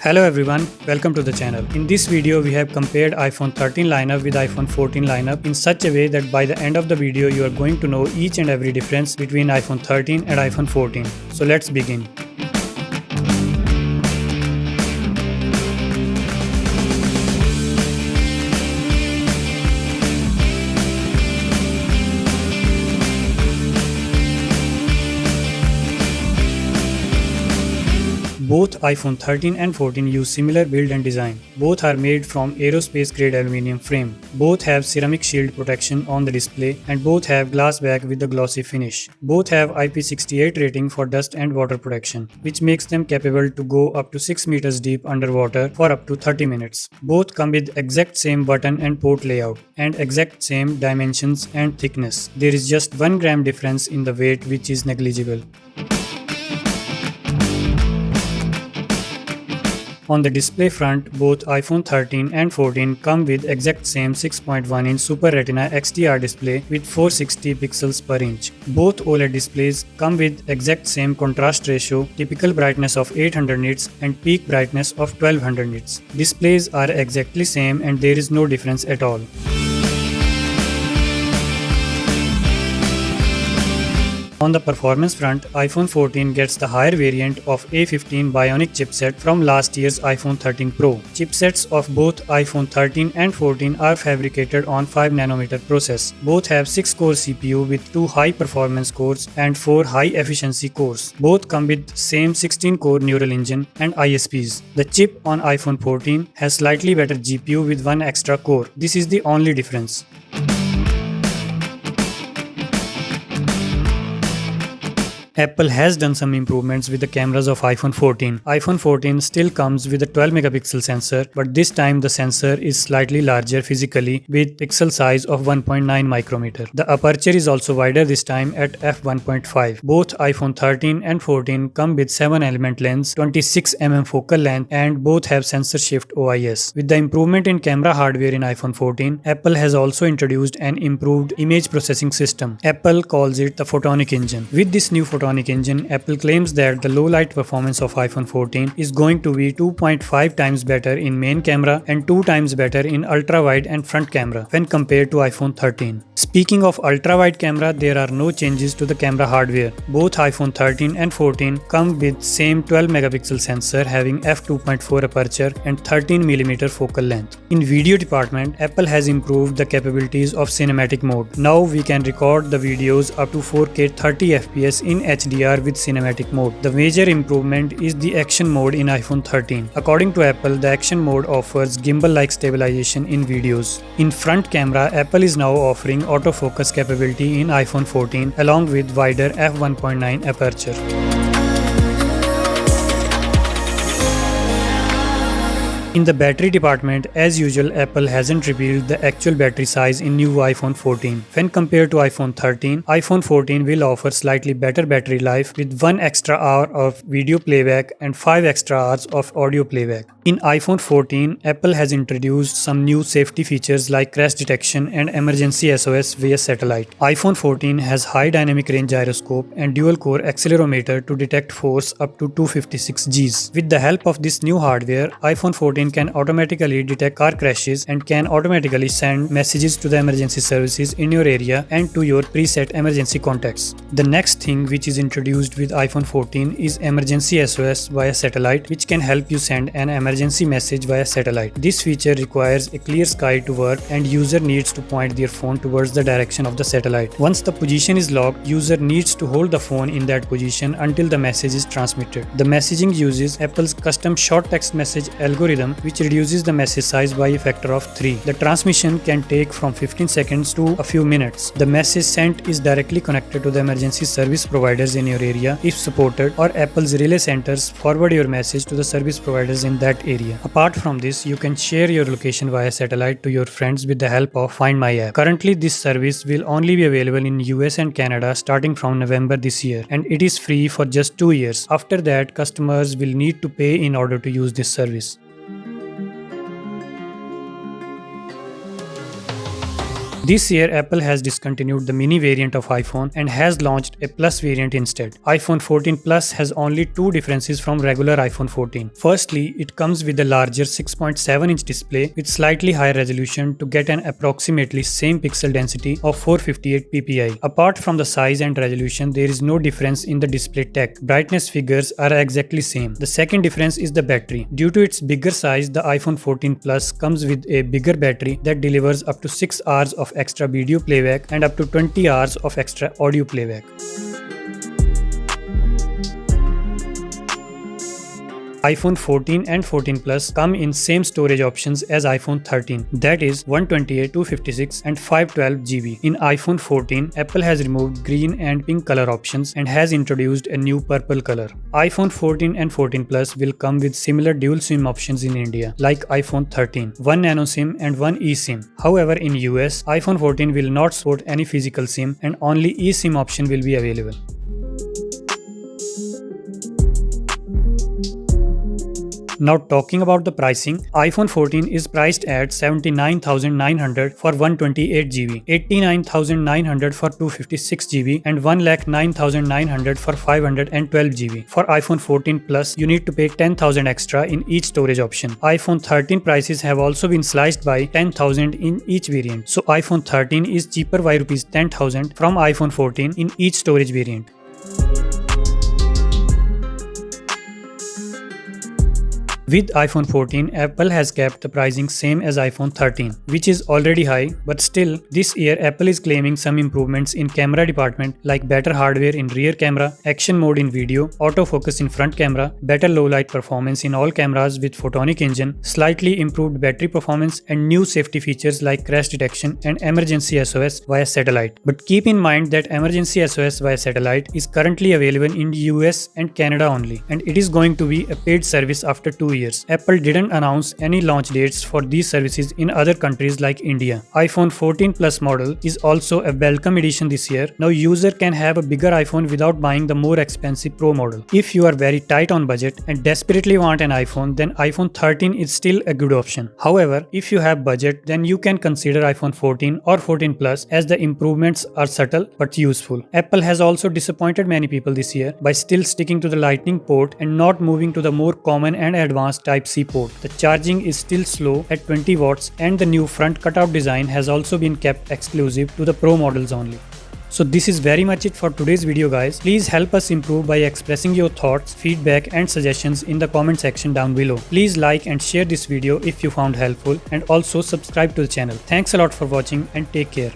Hello everyone, welcome to the channel. In this video we have compared iPhone 13 lineup with iPhone 14 lineup in such a way that by the end of the video you are going to know each and every difference between iPhone 13 and iPhone 14. So let's begin. Both iPhone 13 and 14 use similar build and design. Both are made from aerospace grade aluminum frame. Both have ceramic shield protection on the display and both have glass back with a glossy finish. Both have IP68 rating for dust and water protection, which makes them capable to go up to 6 meters deep underwater for up to 30 minutes. Both come with exact same button and port layout and exact same dimensions and thickness. There is just 1 gram difference in the weight, which is negligible. On the display front, both iPhone 13 and 14 come with exact same 6.1-inch Super Retina XDR display with 460 pixels per inch. Both OLED displays come with exact same contrast ratio, typical brightness of 800 nits and peak brightness of 1200 nits. Displays are exactly same and there is no difference at all. On the performance front, iPhone 14 gets the higher variant of A15 Bionic chipset from last year's iPhone 13 Pro. Chipsets of both iPhone 13 and 14 are fabricated on 5nm process. Both have 6-core CPU with 2 high-performance cores and 4 high-efficiency cores. Both come with same 16-core neural engine and ISPs. The chip on iPhone 14 has slightly better GPU with 1 extra core. This is the only difference. Apple has done some improvements with the cameras of iPhone 14. iPhone 14 still comes with a 12-megapixel sensor, but this time the sensor is slightly larger physically with pixel size of 1.9 micrometer. The aperture is also wider this time at f1.5. Both iPhone 13 and 14 come with 7-element lens, 26mm focal length, and both have sensor shift OIS. With the improvement in camera hardware in iPhone 14, Apple has also introduced an improved image processing system. Apple calls it the Photonic Engine. With this new Photonic Engine, Apple claims that the low light performance of iPhone 14 is going to be 2.5 times better in main camera and 2 times better in ultra-wide and front camera when compared to iPhone 13. Speaking of ultra-wide camera, there are no changes to the camera hardware. Both iPhone 13 and 14 come with same 12-megapixel sensor having f2.4 aperture and 13mm focal length. In video department, Apple has improved the capabilities of cinematic mode. Now we can record the videos up to 4K 30fps in HDR with cinematic mode. The major improvement is the action mode in iPhone 13. According to Apple, the action mode offers gimbal-like stabilization in videos. In front camera, Apple is now offering autofocus capability in iPhone 14 along with wider f1.9 aperture. In the battery department, as usual, Apple hasn't revealed the actual battery size in new iPhone 14. When compared to iPhone 13, iPhone 14 will offer slightly better battery life with 1 extra hour of video playback and 5 extra hours of audio playback. In iPhone 14, Apple has introduced some new safety features like crash detection and emergency SOS via satellite. iPhone 14 has high dynamic range gyroscope and dual-core accelerometer to detect force up to 256 Gs. With the help of this new hardware, iPhone 14 can automatically detect car crashes and can automatically send messages to the emergency services in your area and to your preset emergency contacts. The next thing which is introduced with iPhone 14 is emergency SOS via satellite, which can help you send an emergency message via satellite. This feature requires a clear sky to work and user needs to point their phone towards the direction of the satellite. Once the position is locked, user needs to hold the phone in that position until the message is transmitted. The messaging uses Apple's custom short text message algorithm, which reduces the message size by a factor of 3. The transmission can take from 15 seconds to a few minutes. The message sent is directly connected to the emergency service providers in your area if supported, or Apple's relay centers forward your message to the service providers in that area. Apart from this, you can share your location via satellite to your friends with the help of Find My app. Currently, this service will only be available in US and Canada starting from November this year, and it is free for just 2 years. After that, customers will need to pay in order to use this service. This year, Apple has discontinued the mini variant of iPhone and has launched a Plus variant instead. iPhone 14 Plus has only two differences from regular iPhone 14. Firstly, it comes with a larger 6.7-inch display with slightly higher resolution to get an approximately same pixel density of 458 ppi. Apart from the size and resolution, there is no difference in the display tech. Brightness figures are exactly same. The second difference is the battery. Due to its bigger size, the iPhone 14 Plus comes with a bigger battery that delivers up to 6 hours of extra video playback and up to 20 hours of extra audio playback. iPhone 14 and 14 Plus come in same storage options as iPhone 13, that is 128, 256 and 512 GB. In iPhone 14, Apple has removed green and pink color options and has introduced a new purple color. iPhone 14 and 14 Plus will come with similar dual SIM options in India, like iPhone 13, one nano SIM and one eSIM. However, in US, iPhone 14 will not support any physical SIM and only eSIM option will be available. Now talking about the pricing, iPhone 14 is priced at 79,900 for 128 GB, 89,900 for 256 GB and 1,09,900 for 512 GB. For iPhone 14 Plus, you need to pay 10,000 extra in each storage option. iPhone 13 prices have also been sliced by 10,000 in each variant. So iPhone 13 is cheaper by Rs 10,000 from iPhone 14 in each storage variant. With iPhone 14, Apple has kept the pricing same as iPhone 13, which is already high, but still, this year Apple is claiming some improvements in camera department like better hardware in rear camera, action mode in video, autofocus in front camera, better low light performance in all cameras with photonic engine, slightly improved battery performance and new safety features like crash detection and emergency SOS via satellite. But keep in mind that emergency SOS via satellite is currently available in the US and Canada only, and it is going to be a paid service after 2 years. Apple didn't announce any launch dates for these services in other countries like India. iPhone 14 Plus model is also a welcome edition this year. Now user can have a bigger iPhone without buying the more expensive Pro model. If you are very tight on budget and desperately want an iPhone, then iPhone 13 is still a good option. However, if you have budget, then you can consider iPhone 14 or 14 Plus as the improvements are subtle but useful. Apple has also disappointed many people this year by still sticking to the Lightning port and not moving to the more common and advanced Type-C port. The charging is still slow at 20 watts and the new front cutout design has also been kept exclusive to the Pro models only. So this is very much it for today's video guys. Please help us improve by expressing your thoughts, feedback and suggestions in the comment section down below. Please like and share this video if you found helpful and also subscribe to the channel. Thanks a lot for watching and take care.